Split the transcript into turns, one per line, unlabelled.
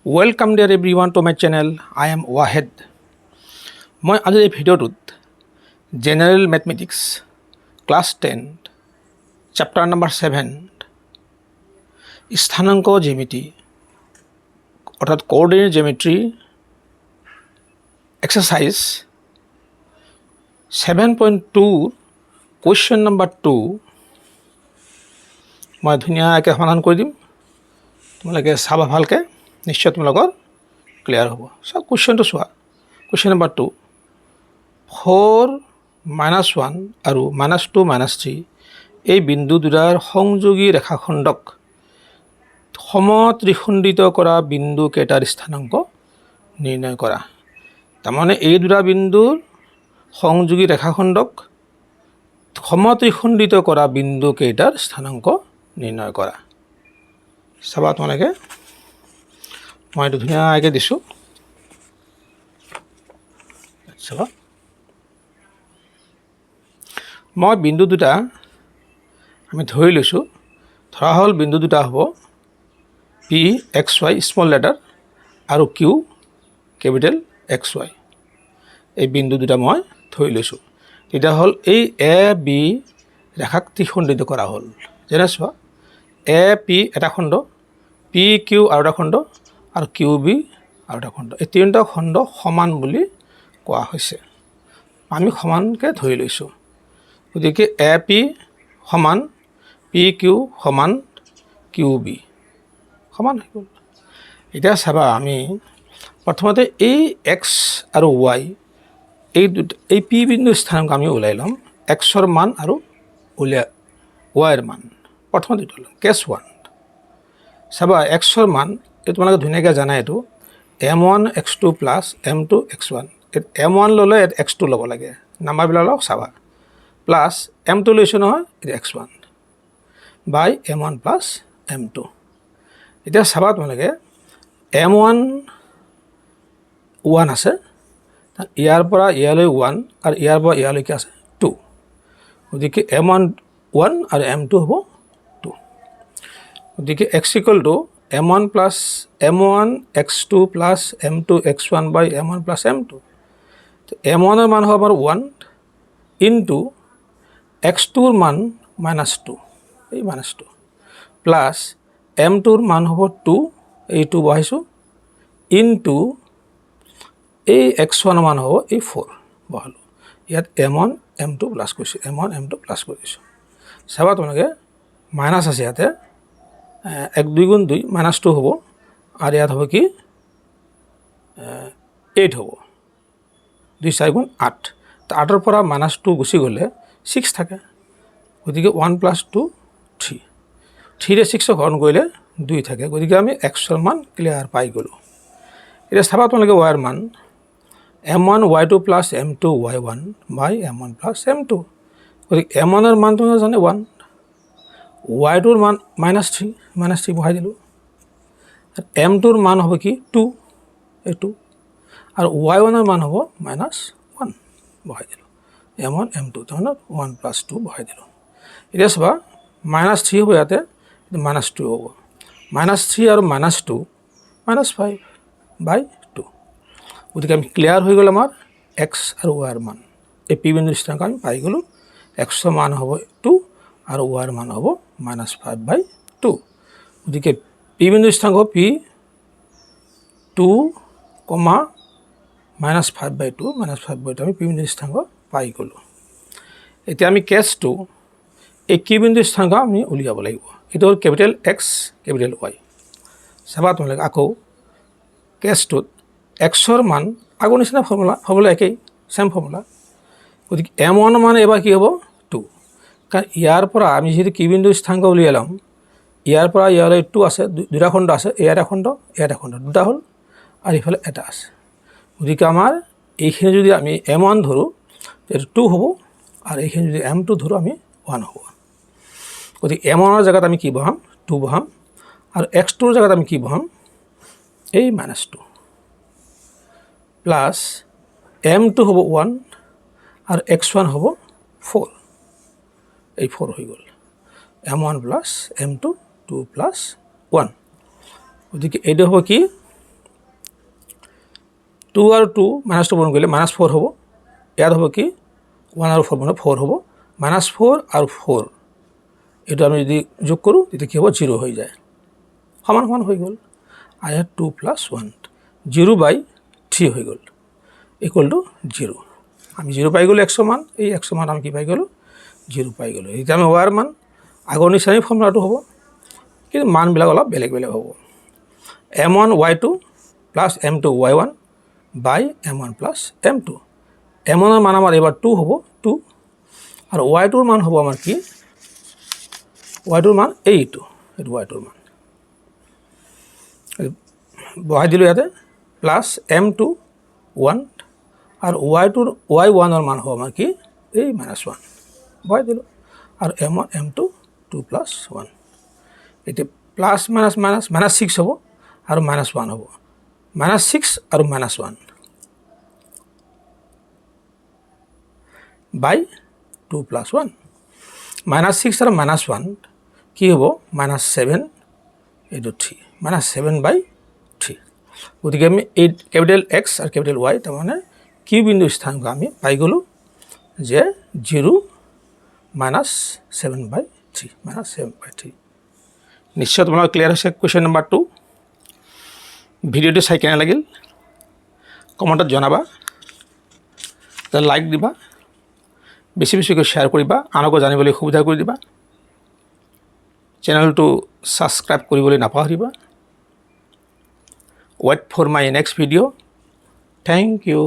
Welcome dear everyone to my channel. I am Wahed. মই আজি এই ভিডিঅ'টোত general mathematics class 10 chapter number 7 স্থানাংক জ্যামিতি অৰ্থাৎ কোঅৰ্ডিনেট জিওমেট্ৰি এক্সাৰসাইজ 7.2 কুৱেশ্যন নম্বৰ 2 মই ধুনীয়াকৈ সমাধান কৰি দিম। তোমালোকে চাবা ভালকৈ, নিশ্চয় তোমালোকৰ ক্লিয়াৰ হ'ব। সব কুৱেশ্যনটো চোৱা। কুৱেশ্যন নম্বৰ 2 4 - 1 আৰু -2 -3 এই বিন্দু দুটাৰ সংযোগী ৰেখাখণ্ডক সমত্ৰিখণ্ডিত কৰা বিন্দু কেইটাৰ স্থানাংক নিৰ্ণয় কৰা। তাৰমানে এই দুটা বিন্দুৰ সংযোগী ৰেখাখণ্ডক সমত্ৰিখণ্ডিত কৰা বিন্দু কেইটাৰ স্থানাংক নিৰ্ণয় কৰা। চাবা তোমালোকে, মই এইটো ধুনীয়াকৈ দিছোঁ। চাবা, মই বিন্দু দুটা আমি ধৰি লৈছোঁ। ধৰা হ'ল বিন্দু দুটা হ'ব PXY স্মল লেটাৰ আৰু Q কেপিটেল XY। এই বিন্দু দুটা মই ধৰি লৈছোঁ। তেতিয়া হ'ল এই AB ৰেখাক ত্ৰিখণ্ডিত কৰা হ'ল। যেনে চোৱা, AP এটা খণ্ড, PQ আৰু এটা খণ্ড আৰু QB আৰু এটা খণ্ড। এই তিনিটা খণ্ড সমান বুলি কোৱা হৈছে। আমি সমানকৈ ধৰি লৈছোঁ। গতিকে AP সমান PQ সমান QB সমান হৈ গ'ল। এতিয়া চাবা, আমি প্ৰথমতে এই X আৰু Y এই P বিন্দু স্থানাংক আমি ওলাই ল'ম। Xৰ মান আৰু Yৰ মান প্ৰথমতে এইটো ল'ম। কেছ 1 চাবা, Xৰ মান এই তোমালোকে ধুনীয়াকৈ জানা, এইটো M1 X2 plus M2 X1। M1 ল'লে X2 ল'ব লাগে, নাম্বাৰবিলাক চাবা, প্লাছ M2 লৈছোঁ নহয়, এইটো X1 বাই M1 প্লাছ M2। এতিয়া চাবা তোমালোকে, M1 1 আছে, ইয়াৰ পৰা ইয়ালৈ 1 আৰু ইয়াৰ পৰা ইয়ালৈকে আছে 2। গতিকে M1 1 আৰু M2 হ'ব 2। গতিকে X = M1 plus M1 X2 plus M2 X1 বাই M1 প্লাছ M2। M1ৰ মান হ'ব আমাৰ 1 ইনটু X2ৰ মান -2, এই -2 প্লাছ M2ৰ মান হ'ব 2, এই 2 বহাইছোঁ, ইনটু এই X1ৰ মান হ'ব এই 4 বহালোঁ। ইয়াত M1 M2 প্লাছ কৰিছোঁ, M1 M2 প্লাছ কৰিছোঁ। চাবা তোমালোকে, মাইনাছ আছে ইয়াতে, 1 2 গুণ 2 -2 হ'ব, আৰু ইয়াত হ'ব কি 8 হ'ব, 2 4 গুণ 8। 8ৰ পৰা -2 গুচি গ'লে 6 থাকে। গতিকে 1 + 2 3, 3ৰে 6ক হৰণ কৰিলে 2 থাকে। গতিকে আমি Xৰ মান ক্লিয়াৰ পাই গ'লোঁ। এতিয়া চাবা তোমালোকে Yৰ মান M1 Y2 plus M2 Y1 বাই M1 প্লাছ M2। গতিকে M1ৰ মানটো জানে 1, Y2ৰ মান -3 বহাই দিলোঁ, M2ৰ মান হ'ব কি 2, এই 2, আৰু Y1ৰ মান হ'ব -1 বহাই দিলোঁ। M1 M2 তাৰমানে 1 + 2 বহাই দিলোঁ। এতিয়া চাবা, -3 হ'ব ইয়াতে, -2 হ'ব, -3 আৰু -2 -5 বাই 2। গতিকে আমি ক্লিয়াৰ হৈ গ'ল আমাৰ X আৰু Yৰ মান। এই P বিন্দুৰ স্থানাংক আমি পাই গ'লোঁ। Xৰ মান হ'ব 2 আৰু Yৰ মান হ'ব -5 বাই 2। গতিকে P বিন্দুৰ স্থানাংক P 2, -5 বাই 2 আমি P বিন্দুৰ স্থানাংক পাই গ'লোঁ। এতিয়া আমি কেছ 2 এই Q বিন্দুৰ স্থানাংক আমি উলিয়াব লাগিব। এইটো হ'ল কেপিটেল X কেপিটেল Y। চাবা তোমালোকে, আকৌ কেছ 2ত Xৰ মান আগৰ নিচিনা ফৰ্মুলা একেই, চেম ফৰ্মুলা। গতিকে M1ৰ মান এবাৰ কি হ'ব 2, কাৰণ ইয়াৰ পৰা আমি যিহেতু Q বিন্দুৰ স্থানাংক উলিয়াই ল'ম, ইয়াৰ পৰা ইয়ালৈ 2 আছে, দুটা খণ্ড আছে, ইয়াত এখন খণ্ড, দুটা হ'ল, আৰু ইফালে এটা আছে। গতিকে আমাৰ এইখিনি যদি আমি M1 ধৰোঁ, এইটো 2 হ'ব, আৰু এইখিনি যদি M2 ধৰোঁ, আমি 1 হ'ব। গতিকে M1ৰ জেগাত আমি কি বহাম, 2 বহাম, আৰু X2ৰ জেগাত আমি কি বহাম, এই -2 প্লাছ M2 হ'ব 1 আৰু X1 হ'ব 4, এই 4 হৈ গ'ল। M1 plus M2 2 plus 1। গতিকে এইটো হ'ব কি 2 আৰু 2 -2 পূৰণ কৰিলে -4 হ'ব ইয়াত হ'ব কি 1 আৰু 4 4 হ'ব -4 আৰু 4 এইটো আমি যদি যোগ কৰোঁ তেতিয়া কি হ'ব 0 হৈ যায় সমান সমান হৈ গ'ল আৰু ইয়াত 2 + 1 0/3 হৈ গ'ল ইকুৱেল টু 0 আমি 0 পাই গ'লোঁ 100 মান এই 100 মান আমি কি পাই গ'লোঁ 0 পাই গ'লোঁ এতিয়া আমি y ৰ মান আগৰ নিচিনাই ফৰ্মুলাটো হ'ব কিন্তু মানবিলাক অলপ বেলেগ বেলেগ হ'ব m1 y2 + m2 y1 by m1 + m2 m1 ৰ মান আমাৰ এবাৰ 2 হ'ব 2 আৰু y2 ৰ মান হ'ব আমাৰ কি y2 ৰ মান এইটো y2 ৰ মান বহাই দিলোঁ ইয়াতে প্লাছ m2 1 আৰু y1 ৰ মান হ'ব আমাৰ কি এই -1 বহাই দিলোঁ আৰু m1 m2 2 + 1 এতিয়া প্লাছ মাইনাছ মাইনাছ -6 হ'ব আৰু -1 হ'ব -6 আৰু -1 by 2 + 1 -6 আৰু -1 কি হ'ব -7 এইটো 3 -7/3 গতিকে আমি এই কেপিটেল X আৰু কেপিটেল Y তাৰমানে কি বিন্দু স্থানাংক আমি পাই গ'লোঁ যে 0 -7/3 -7/3 নিশ্চয় তোমালোকৰ ক্লিয়াৰ হৈছে কুৱেশ্যন নম্বৰ 2 ভিডিঅ'টো চাই কেনে লাগিল কমেণ্টত জনাবা লাইক দিবা বেছি বেছিকৈ শ্বেয়াৰ কৰিবা আনকো জানিবলৈ সুবিধা কৰি দিবা চেনেলটো ছাবস্ক্ৰাইব কৰিবলৈ নাপাহৰিবা wait for my next video' thank U